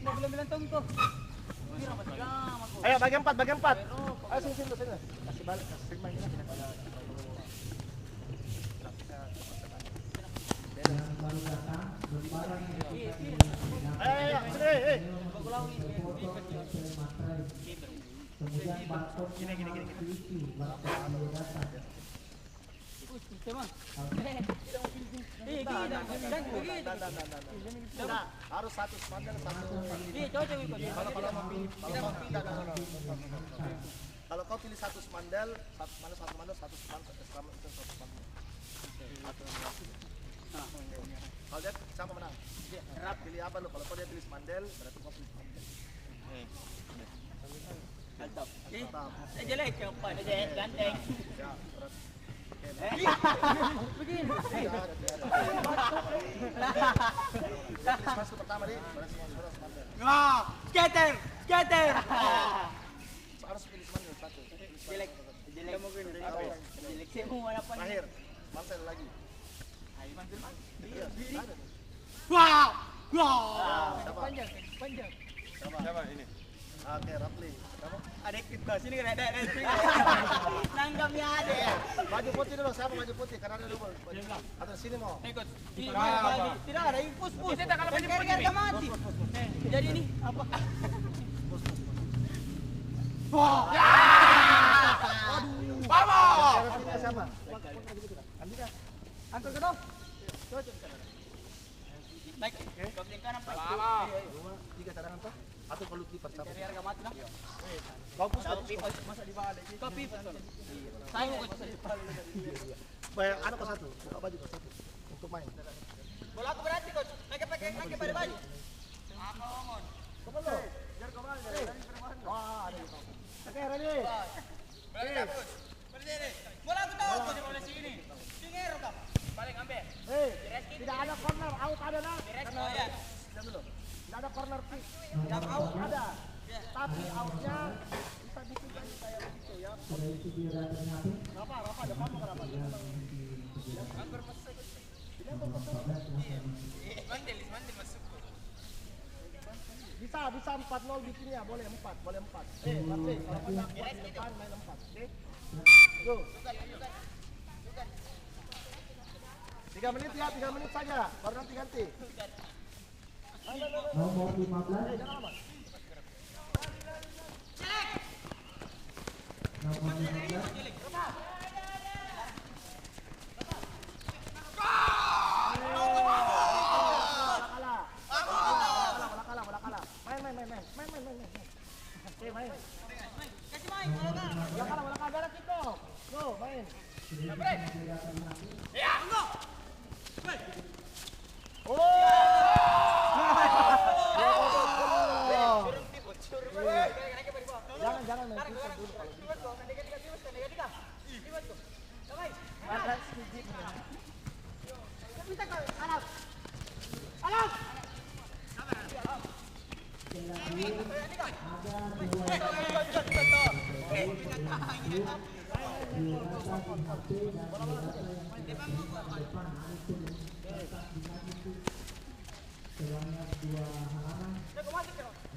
Bilang tunggu. Ayo bagi 4, bagi 4. Ayo sini sini sini. Kasih balik, kasih main ini. Ayo, sini, Kemudian barcode harus satu spandel satu. Kalau kau pilih satu spandel, satu spandel. Kalau dia siapa menang? Pilih apa lu? Kalau kau dia pilih spandel, berarti kau pilih spandel. Mantap. Jelek yang empat. Ganteng. Ya, berat. Begini. Masuk pertama nih, Skater. harus pilih spandel satu. Jelek mungkin. Jelek semua apa nih? Terakhir, Marcel lagi. Ayo Mansur. Wah. Panjang. Siapa ini? Oke, Rapli. Kamu? Ada kita sini kan ada. Nanggapnya ada. Baju putih dulu, siapa baju putih? Karena ada dulu. Atau sini mau? Ikut. Tidak ada impus. Kita kalau baju putih mati. Jadi ini apa? Wah. Vamos! Siapa? Andika. Angkat ke dong. Naik. Ke kanan Pak. 2, 3 cadangan Pak. Atau kalau kiper siapa? Cari harga mati lah. Bagus. Masa di bawah. Kopi. Saya mau di bawah. Bayar anak ke satu, buka baju ke satu untuk main. Bola aku berarti coach. Naik pada baju. Apa ngomong? Kapan lo? Biar kau main. Wah, ada di bawah. Oke, ready. Balik terus. Berdiri. Bola aku tahu coach bola sini. Sini rekam. Balik ambil. Tidak ada corner, out ada nak. Ya. Diam dulu. Tidak ada corner kick. Yang out ada. Tapi outnya bisa dipikir kayak begitu ya. Kenapa? Ada kamu kenapa? Anggur masuk. Mandel masuk. Bisa 4-0 bikinnya, boleh 4. Tapi kalau menang buat di depan main 4. Oke? Go. 3 menit ya, 3 menit saja. Baru nanti ganti. Nomor 15. Jangan lama. Nomor 15. Main. Kasih main. Bola kalah, beres itu. Go, main. Ya, enggak. Jangan main kita dulu kalau Sebanyak 2 halaman.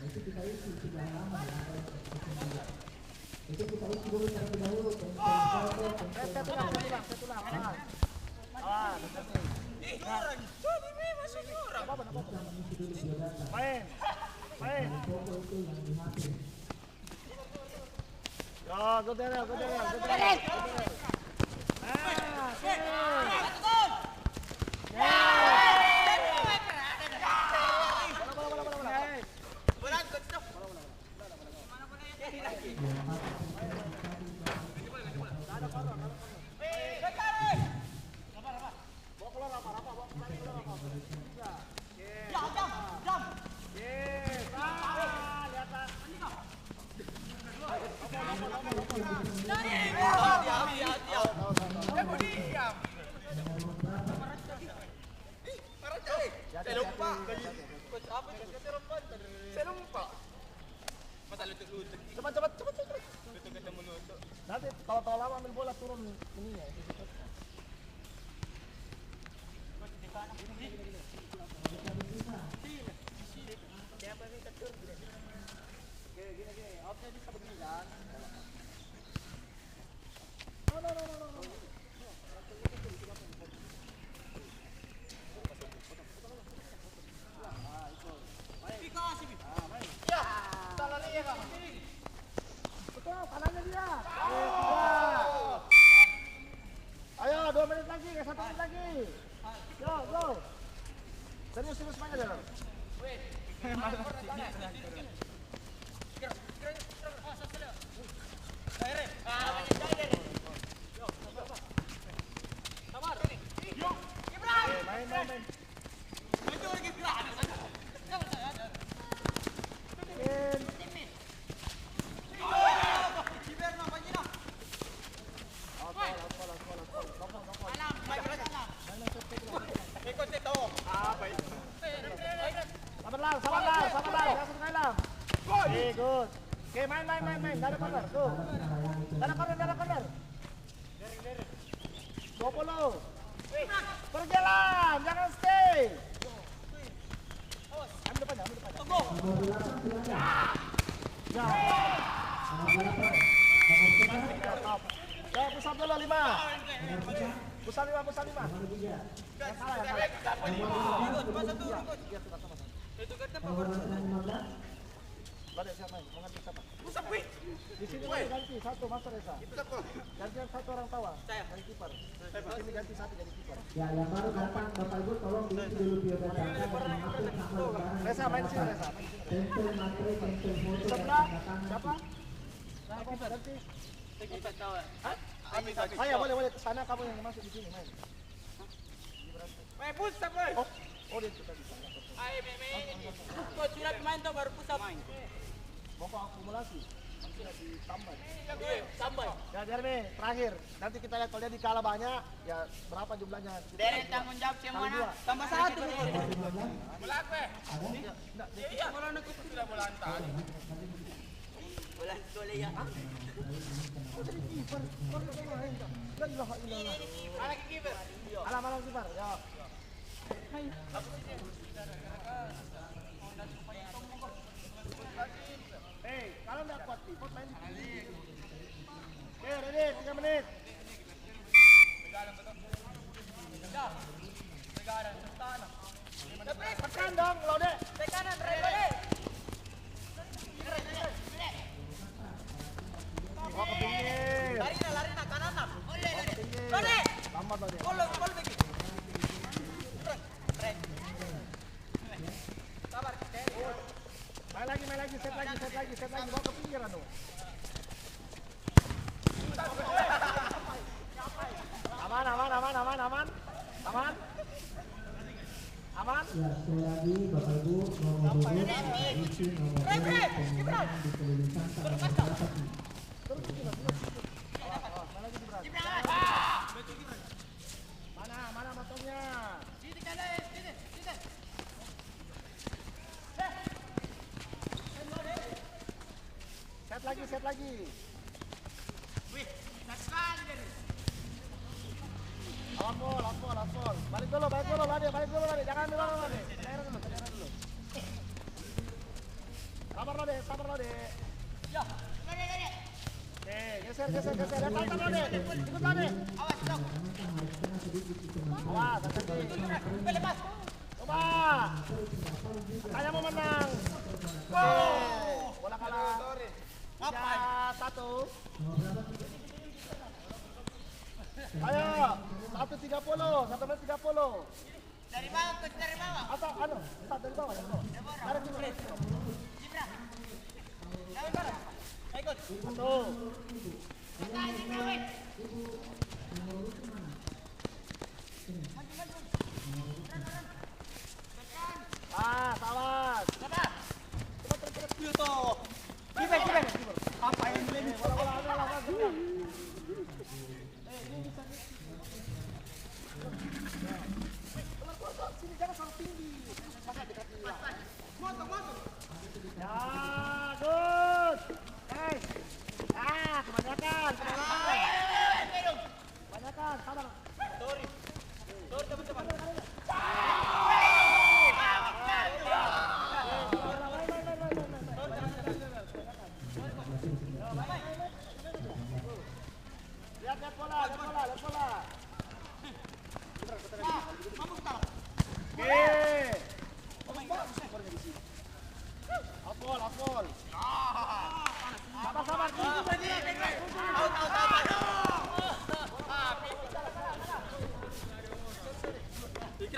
Itu kita isi 3 halaman. Itu kita isi dulu terlebih dahulu. saya tulang. Main. Go there. Cepat. Nanti kalau lama ambil bola turun ininya. Oke, gini. Outnya bisa begini kan? No. Betul, kanannya dia. Ayo, 2 menit lagi, 1 menit lagi. Yo, go. Serius mainnya dah. Main. Sabar lang. Jangan lang. Okay, good. Okay, main. Dada corner, go. Dada corner. Gopolo. Berjalan, jangan stay. Ambil depannya. Nomor 8 silakan. Ya. Ya, pusat dulu 5. Pusat 5. Nomor 3. Yang salah. Nomor 15. Balik siapa main? Mau ganti siapa? Pusat, wih. Di sini ganti satu Master Esa. Gantian satu orang tawa. Saya jadi kiper. Di sini ganti satu jadi kiper. Ya, yang baru datang Bapak Ibu tolong diisi dulu biodata dan mengatur sama lebaran. Resa main sini Resa. Tempel materi, tempel foto dan Sebelah tanda tangan. siapa? Siapa ganti? Saya boleh ke sana, kamu yang masuk di sini main. Main pusat, woi. Oh dia itu tadi. Main. Coach sudah pemain tuh baru pusat. Mau akumulasi. Nanti ditambah. Tambah. Ya Jeremy, terakhir. Nanti kita lihat kalau dia dikalah banyak, ya berapa jumlahnya. Dari tanggung jawab semua Kali 2. tambah 1. Nomor 15. Bola apa? Ada? Iya, bola nak sudah bola antar. Bola ya. La ilaha illallah. Mana kiper? Alam kiper. Ya. Kalau nggak kuat, pot main di sini. Oke, ready, 3 menit. Tekan dong, Lode. Tekanan, ready. Oh, ke pinggir. Lari nak kanan nak. Oleh, Ke pinggir. Lode. Tambah Lode. Gol bagi. Sabar, Main lagi, set lagi. Bawa ke pinggir anu. Aman. Ya, sekali lagi Bapak Ibu nomor 2 isi nomor pemain dikelilingkan tanggal berapa sih? Mana motongnya? Set lagi. Wih, sekali dari. Lapor. Balik dulu, Lade. Jangan ambil bola, Lade. Daerah dulu. Sabar, Lade. Ya. Oke, geser. Datang, Lade. Ikut, Lade. Awas, dong. Karena harus kena sedikit itu Mas. Awas, hati-hati. Lepas. Coba. Katanya mau menang. Oke. Bola kalah. Ngapain? 1. Nomor berapa sih? Ayo, 1.30, 1 menit 30. Dari bawah, coach, dari bawah. Atau start dari bawah ya, bro. Tarik dulu. Cipra. Jangan bareng. Ayo, coach. 1. Pakai Cipra, weh. Awas. Apa? Cepat. Yuto. Kiper. Apa yang ini? Bola. Sini jangan terlalu tinggi. Masa dekat ini. Masuk. Ya, good. Kebanyakan. Sabar.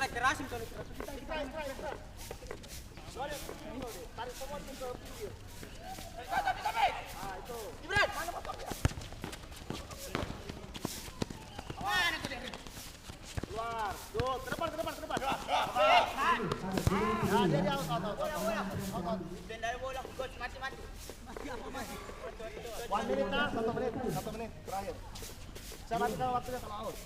strike kerasin soalnya. Tarik semua tim ke pinggir. Tapi. Ah, itu. Gibran. Mana potongnya? Mana tuh dia? Keluar. Go, ke depan. Ada Ya, dia out. Dan dari bola coach mati. 1 menit nah, 1 menit terakhir. Saya matikan waktunya kalau out.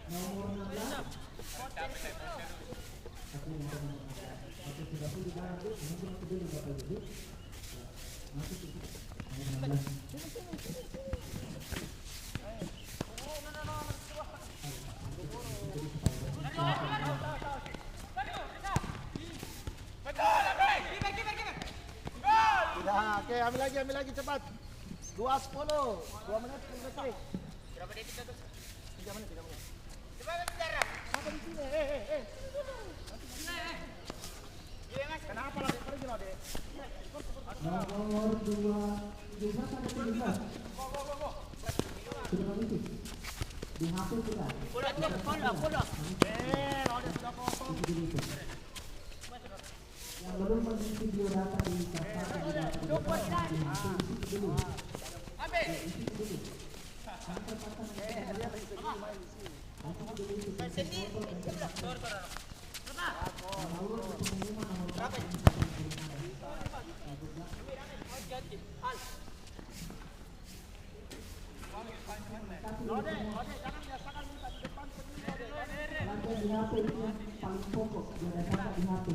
nomor 16. Oke, sudah pun juga nanti mungkin kedua Bapak Ibu. Masih cukup. Nomor 16. Tidak, oke, ambil lagi cepat. 2:10, 2 menit 10 detik. Berapa detik itu? 3 menit. Coba bicara. Apa di sini? Iya Mas. Kenapa lah, pergi lah, Dek. Nomor 17 ada 17. Sudah mengisi. Di HP kita. Bola. Lo dia sudah kosong. Yang belum mengisi biodata di kertas di HP dulu. Ambil. Lode, jangan biasakan minta di depan sendiri. Lantai di HP itu yang paling pokok. Biodata di HP.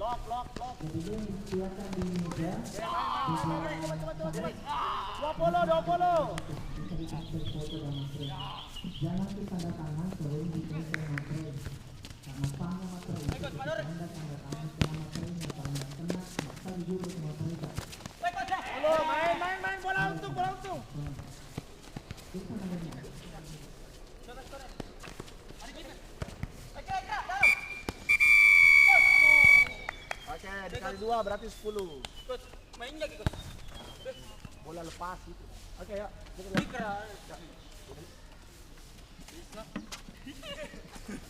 Lock. Jadi ini disediakan di meja. Coba. 20. Bisa diakses foto dan materi. Jangan tanda tangan sebelum dikirim materi. Karena sama materi. Anda tanda tangan setelah materi yang paling kena maka dijubur ke materi. Halo, main bola untung. Kita namanya. Oke, dikali 2 berarti 10. Coach, main lagi coach. Bola lepas gitu. Oke, ya.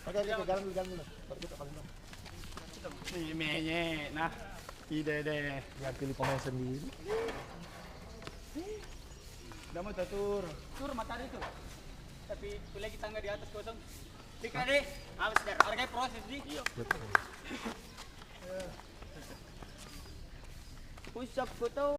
Oke, jalan dulu. Baru kita paling dulu. Ini mainnya, nah, ide deh. Biar pilih pemain sendiri. Udah mau tur. Tur matahari itu. Tapi lagi tangga di atas kosong. Dikira deh. Habis dah. Hargai proses di. Pusap foto.